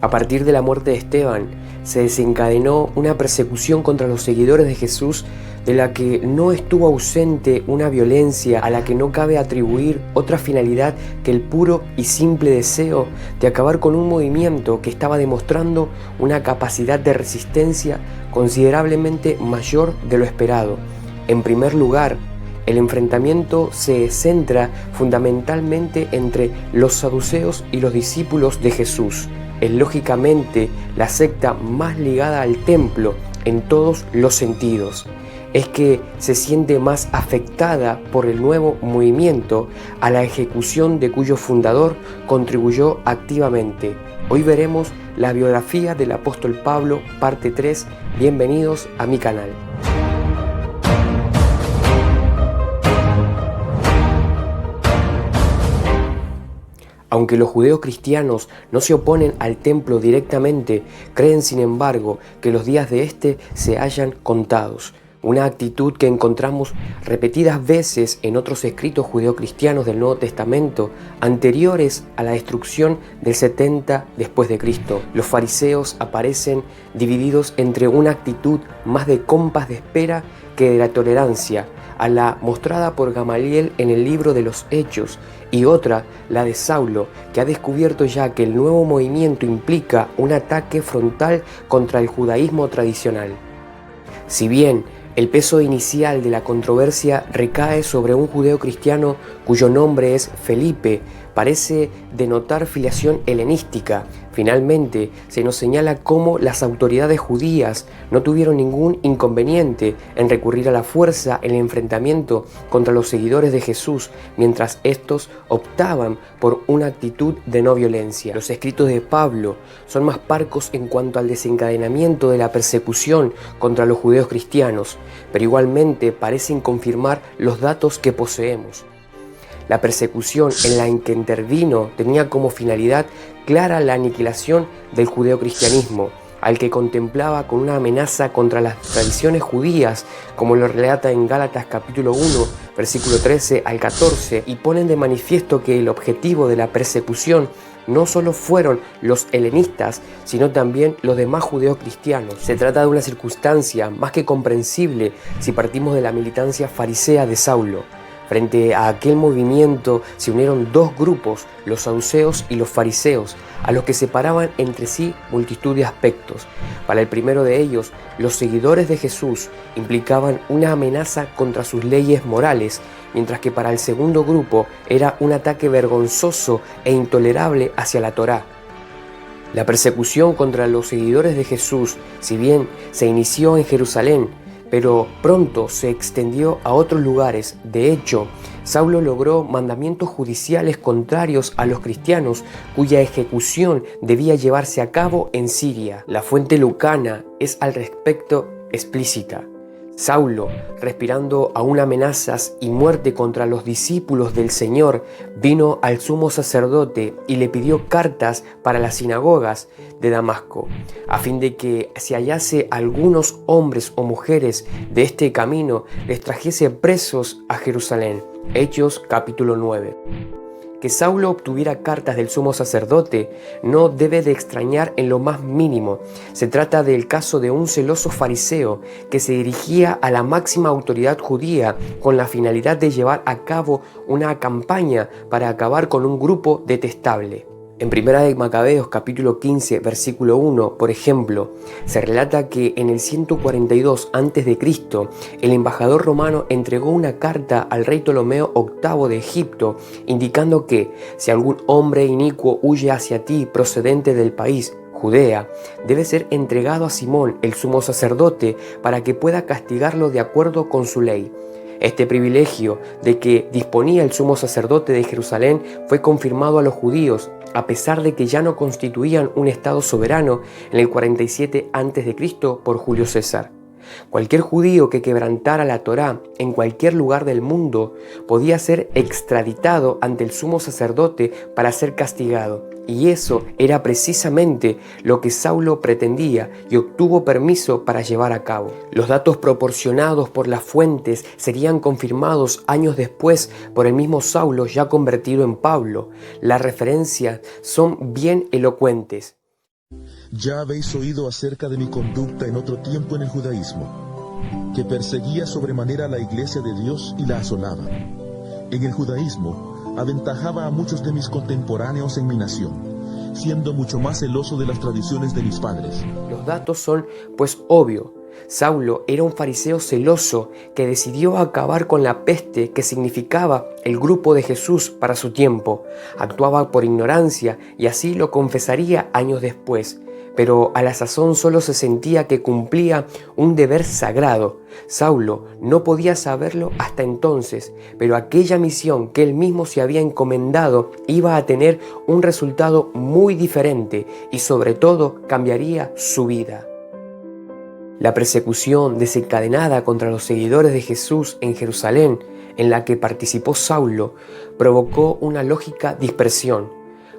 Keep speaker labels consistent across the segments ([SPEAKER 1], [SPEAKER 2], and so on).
[SPEAKER 1] A partir de la muerte de Esteban, se desencadenó una persecución contra los seguidores de Jesús de la que no estuvo ausente una violencia a la que no cabe atribuir otra finalidad que el puro y simple deseo de acabar con un movimiento que estaba demostrando una capacidad de resistencia considerablemente mayor de lo esperado. En primer lugar, el enfrentamiento se centra fundamentalmente entre los saduceos y los discípulos de Jesús. Es lógicamente la secta más ligada al templo en todos los sentidos. Es que se siente más afectada por el nuevo movimiento a la ejecución de cuyo fundador contribuyó activamente. Hoy veremos la biografía del apóstol Pablo, parte 3. Bienvenidos a mi canal. Aunque los judeos cristianos no se oponen al templo directamente, creen sin embargo que los días de éste se hallan contados. Una actitud que encontramos repetidas veces en otros escritos judeocristianos del Nuevo Testamento anteriores a la destrucción del 70 después de Cristo. Los fariseos aparecen divididos entre una actitud más de compás de espera que de la tolerancia, a la mostrada por Gamaliel en el libro de los Hechos, y otra, la de Saulo, que ha descubierto ya que el nuevo movimiento implica un ataque frontal contra el judaísmo tradicional. Si bien el peso inicial de la controversia recae sobre un judeo cristiano cuyo nombre es Felipe, parece denotar filiación helenística. Finalmente, se nos señala cómo las autoridades judías no tuvieron ningún inconveniente en recurrir a la fuerza en el enfrentamiento contra los seguidores de Jesús, mientras estos optaban por una actitud de no violencia. Los escritos de Pablo son más parcos en cuanto al desencadenamiento de la persecución contra los judeos cristianos, pero igualmente parecen confirmar los datos que poseemos. La persecución en la que intervino tenía como finalidad clara la aniquilación del judeocristianismo, al que contemplaba con una amenaza contra las tradiciones judías, como lo relata en Gálatas capítulo 1, versículo 13 al 14, y ponen de manifiesto que el objetivo de la persecución no solo fueron los helenistas, sino también los demás judeos cristianos. Se trata de una circunstancia más que comprensible si partimos de la militancia farisea de Saulo. Frente a aquel movimiento se unieron dos grupos, los saduceos y los fariseos, a los que separaban entre sí multitud de aspectos. Para el primero de ellos, los seguidores de Jesús implicaban una amenaza contra sus leyes morales, mientras que para el segundo grupo era un ataque vergonzoso e intolerable hacia la Torá. La persecución contra los seguidores de Jesús, si bien se inició en Jerusalén, pero pronto se extendió a otros lugares. De hecho, Saulo logró mandamientos judiciales contrarios a los cristianos, cuya ejecución debía llevarse a cabo en Siria. La fuente lucana es al respecto explícita. Saulo, respirando aún amenazas y muerte contra los discípulos del Señor, vino al sumo sacerdote y le pidió cartas para las sinagogas de Damasco, a fin de que si hallase algunos hombres o mujeres de este camino, les trajese presos a Jerusalén. Hechos capítulo 9. Que Saulo obtuviera cartas del sumo sacerdote no debe de extrañar en lo más mínimo. Se trata del caso de un celoso fariseo que se dirigía a la máxima autoridad judía con la finalidad de llevar a cabo una campaña para acabar con un grupo detestable. En Primera de Macabeos capítulo 15 versículo 1, por ejemplo, se relata que en el 142 a.C. el embajador romano entregó una carta al rey Ptolomeo VIII de Egipto indicando que si algún hombre inicuo huye hacia ti procedente del país Judea, debe ser entregado a Simón, el sumo sacerdote, para que pueda castigarlo de acuerdo con su ley. Este privilegio de que disponía el sumo sacerdote de Jerusalén fue confirmado a los judíos, a pesar de que ya no constituían un estado soberano en el 47 a.C. por Julio César. Cualquier judío que quebrantara la Torá en cualquier lugar del mundo podía ser extraditado ante el sumo sacerdote para ser castigado. Y eso era precisamente lo que Saulo pretendía y obtuvo permiso para llevar a cabo. Los datos proporcionados por las fuentes serían confirmados años después por el mismo Saulo ya convertido en Pablo. Las referencias son bien elocuentes.
[SPEAKER 2] Ya habéis oído acerca de mi conducta en otro tiempo en el judaísmo, que perseguía sobremanera a la iglesia de Dios y la asolaba. En el judaísmo aventajaba a muchos de mis contemporáneos en mi nación, siendo mucho más celoso de las tradiciones de mis padres.
[SPEAKER 1] Los datos son, pues, obvio. Saulo era un fariseo celoso que decidió acabar con la peste que significaba el grupo de Jesús para su tiempo. Actuaba por ignorancia y así lo confesaría años después. Pero a la sazón solo se sentía que cumplía un deber sagrado. Saulo no podía saberlo hasta entonces, pero aquella misión que él mismo se había encomendado iba a tener un resultado muy diferente y sobre todo cambiaría su vida. La persecución desencadenada contra los seguidores de Jesús en Jerusalén, en la que participó Saulo, provocó una lógica dispersión.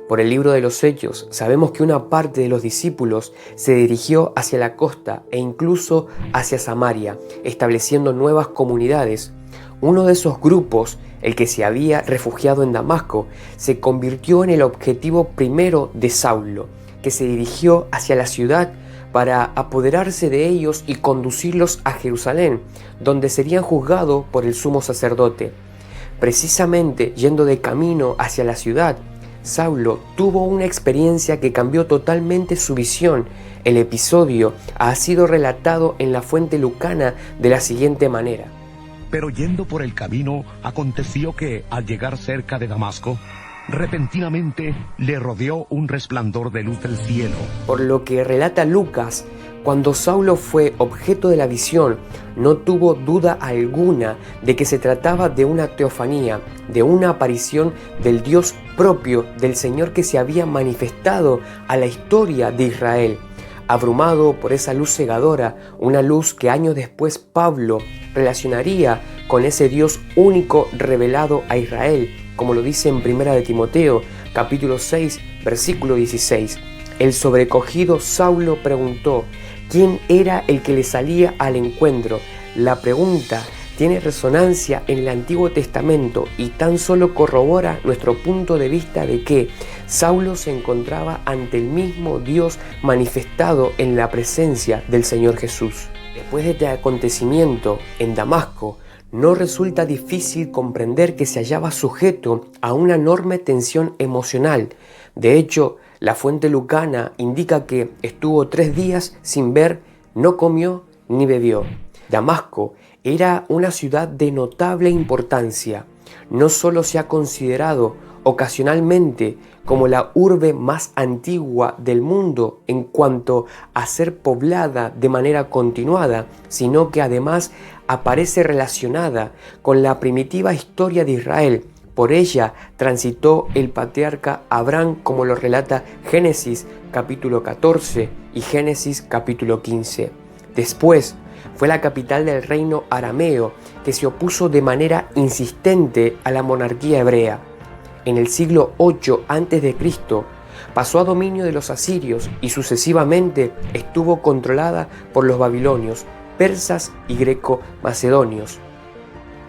[SPEAKER 1] Por el libro de los Hechos sabemos que una parte de los discípulos se dirigió hacia la costa e incluso hacia Samaria, estableciendo nuevas comunidades. Uno de esos grupos, el que se había refugiado en Damasco, se convirtió en el objetivo primero de Saulo, que se dirigió hacia la ciudad para apoderarse de ellos y conducirlos a Jerusalén, donde serían juzgados por el sumo sacerdote. Precisamente yendo de camino hacia la ciudad, Saulo tuvo una experiencia que cambió totalmente su visión. El episodio ha sido relatado en la fuente lucana de la siguiente manera.
[SPEAKER 3] Pero yendo por el camino, aconteció que, al llegar cerca de Damasco, repentinamente le rodeó un resplandor de luz del cielo.
[SPEAKER 1] Por lo que relata Lucas, cuando Saulo fue objeto de la visión, no tuvo duda alguna de que se trataba de una teofanía, de una aparición del Dios propio del Señor que se había manifestado a la historia de Israel. Abrumado por esa luz cegadora, una luz que años después Pablo relacionaría con ese Dios único revelado a Israel, como lo dice en 1 de Timoteo, capítulo 6, versículo 16. El sobrecogido Saulo preguntó, ¿quién era el que le salía al encuentro? La pregunta tiene resonancia en el Antiguo Testamento y tan solo corrobora nuestro punto de vista de que Saulo se encontraba ante el mismo Dios manifestado en la presencia del Señor Jesús. Después de este acontecimiento en Damasco, no resulta difícil comprender que se hallaba sujeto a una enorme tensión emocional. De hecho, la fuente lucana indica que estuvo 3 días sin ver, no comió ni bebió. Damasco era una ciudad de notable importancia. No solo se ha considerado ocasionalmente como la urbe más antigua del mundo en cuanto a ser poblada de manera continuada, sino que además aparece relacionada con la primitiva historia de Israel. Por ella transitó el patriarca Abraham, como lo relata Génesis capítulo 14 y Génesis capítulo 15. Después fue la capital del reino arameo, que se opuso de manera insistente a la monarquía hebrea. En el siglo 8 a.C. pasó a dominio de los asirios y sucesivamente estuvo controlada por los babilonios, persas y greco-macedonios.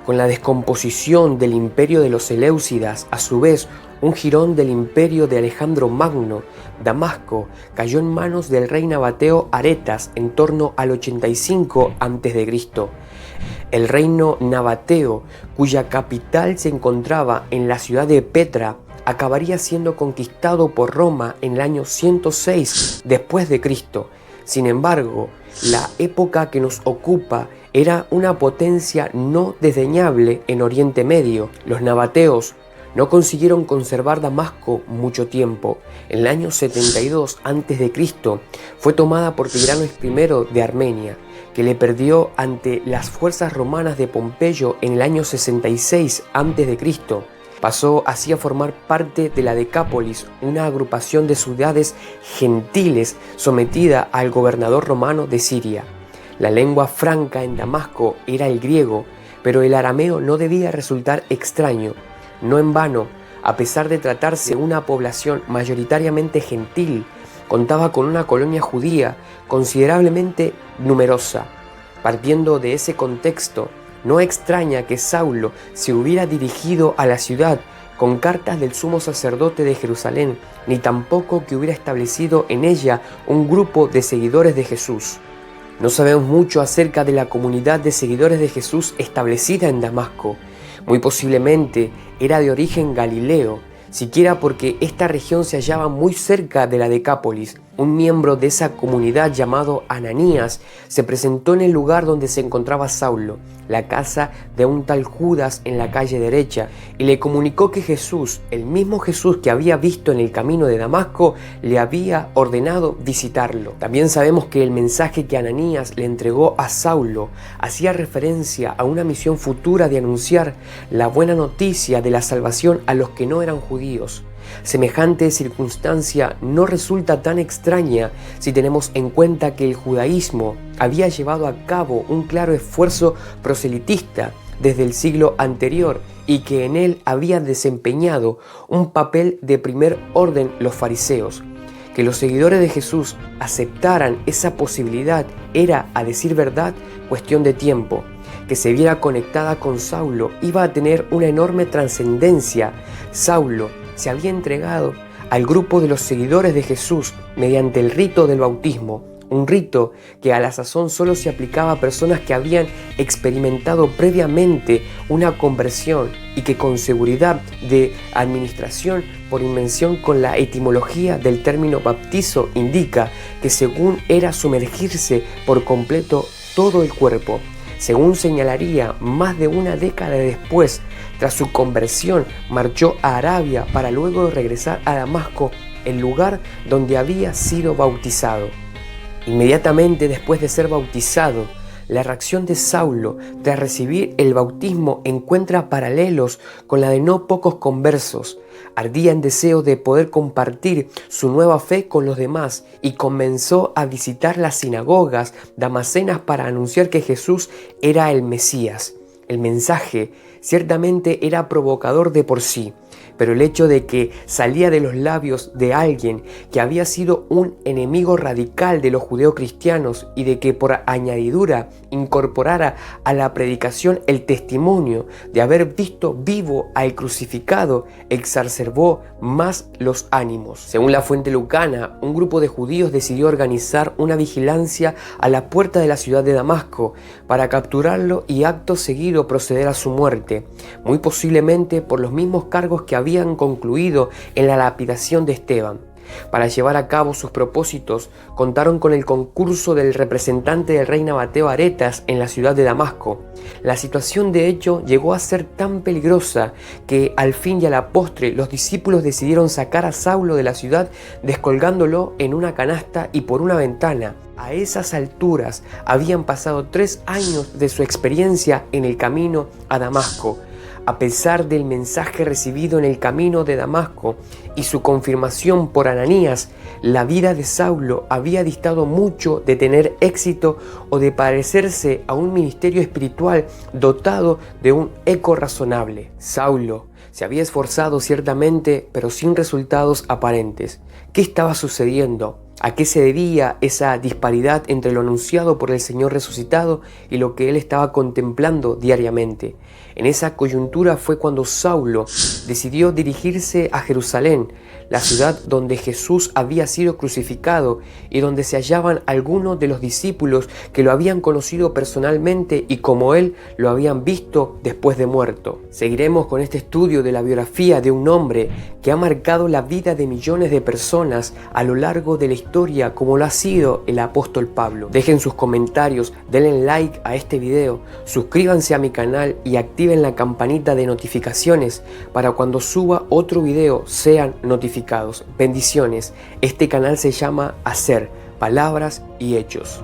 [SPEAKER 1] Con la descomposición del imperio de los Seleucidas, a su vez un jirón del imperio de Alejandro Magno, Damasco cayó en manos del rey nabateo Aretas en torno al 85 a.C. El reino nabateo, cuya capital se encontraba en la ciudad de Petra, acabaría siendo conquistado por Roma en el año 106 después de Cristo. Sin embargo, la época que nos ocupa era una potencia no desdeñable en Oriente Medio. Los nabateos no consiguieron conservar Damasco mucho tiempo. En el año 72 a.C. fue tomada por Tigranes I de Armenia, que le perdió ante las fuerzas romanas de Pompeyo en el año 66 a.C. Pasó así a formar parte de la Decápolis, una agrupación de ciudades gentiles sometida al gobernador romano de Siria. La lengua franca en Damasco era el griego, pero el arameo no debía resultar extraño. No en vano, a pesar de tratarse de una población mayoritariamente gentil, contaba con una colonia judía considerablemente numerosa. Partiendo de ese contexto, no extraña que Saulo se hubiera dirigido a la ciudad con cartas del sumo sacerdote de Jerusalén, ni tampoco que hubiera establecido en ella un grupo de seguidores de Jesús. No sabemos mucho acerca de la comunidad de seguidores de Jesús establecida en Damasco. Muy posiblemente era de origen galileo, siquiera porque esta región se hallaba muy cerca de la Decápolis. Un miembro de esa comunidad llamado Ananías se presentó en el lugar donde se encontraba Saulo, la casa de un tal Judas en la calle derecha, y le comunicó que Jesús, el mismo Jesús que había visto en el camino de Damasco, le había ordenado visitarlo. También sabemos que el mensaje que Ananías le entregó a Saulo hacía referencia a una misión futura de anunciar la buena noticia de la salvación a los que no eran judíos. Semejante circunstancia no resulta tan extraña si tenemos en cuenta que el judaísmo había llevado a cabo un claro esfuerzo proselitista desde el siglo anterior y que en él habían desempeñado un papel de primer orden los fariseos. Que los seguidores de Jesús aceptaran esa posibilidad era, a decir verdad, cuestión de tiempo. Que se viera conectada con Saulo iba a tener una enorme trascendencia. Saulo se había entregado al grupo de los seguidores de Jesús mediante el rito del bautismo, un rito que a la sazón solo se aplicaba a personas que habían experimentado previamente una conversión y que con seguridad de administración por invención con la etimología del término bautizo indica que según era sumergirse por completo todo el cuerpo. Según señalaría, más de una década después, tras su conversión, marchó a Arabia para luego regresar a Damasco, el lugar donde había sido bautizado. Inmediatamente después de ser bautizado, la reacción de Saulo tras recibir el bautismo encuentra paralelos con la de no pocos conversos. Ardía en deseo de poder compartir su nueva fe con los demás y comenzó a visitar las sinagogas damascenas para anunciar que Jesús era el Mesías. El mensaje ciertamente era provocador de por sí, pero el hecho de que salía de los labios de alguien que había sido un enemigo radical de los judeocristianos y de que por añadidura incorporara a la predicación el testimonio de haber visto vivo al crucificado, exacerbó más los ánimos. Según la fuente lucana, un grupo de judíos decidió organizar una vigilancia a la puerta de la ciudad de Damasco para capturarlo y acto seguido proceder a su muerte, muy posiblemente por los mismos cargos que habían concluido en la lapidación de Esteban. Para llevar a cabo sus propósitos, contaron con el concurso del representante del rey Nabateo Aretas en la ciudad de Damasco. La situación de hecho llegó a ser tan peligrosa que al fin y a la postre los discípulos decidieron sacar a Saulo de la ciudad descolgándolo en una canasta y por una ventana. A esas alturas habían pasado 3 años de su experiencia en el camino a Damasco. A pesar del mensaje recibido en el camino de Damasco y su confirmación por Ananías, la vida de Saulo había distado mucho de tener éxito o de parecerse a un ministerio espiritual dotado de un eco razonable. Saulo se había esforzado ciertamente, pero sin resultados aparentes. ¿Qué estaba sucediendo? ¿A qué se debía esa disparidad entre lo anunciado por el Señor resucitado y lo que él estaba contemplando diariamente? En esa coyuntura fue cuando Saulo decidió dirigirse a Jerusalén, la ciudad donde Jesús había sido crucificado y donde se hallaban algunos de los discípulos que lo habían conocido personalmente y como él lo habían visto después de muerto. Seguiremos con este estudio de la biografía de un hombre que ha marcado la vida de millones de personas a lo largo de la historia, como lo ha sido el apóstol Pablo. Dejen sus comentarios, denle like a este video, suscríbanse a mi canal y activen la campanita de notificaciones para cuando suba otro video sean notificados. Bendiciones. Este canal se llama Hacer, Palabras y Hechos.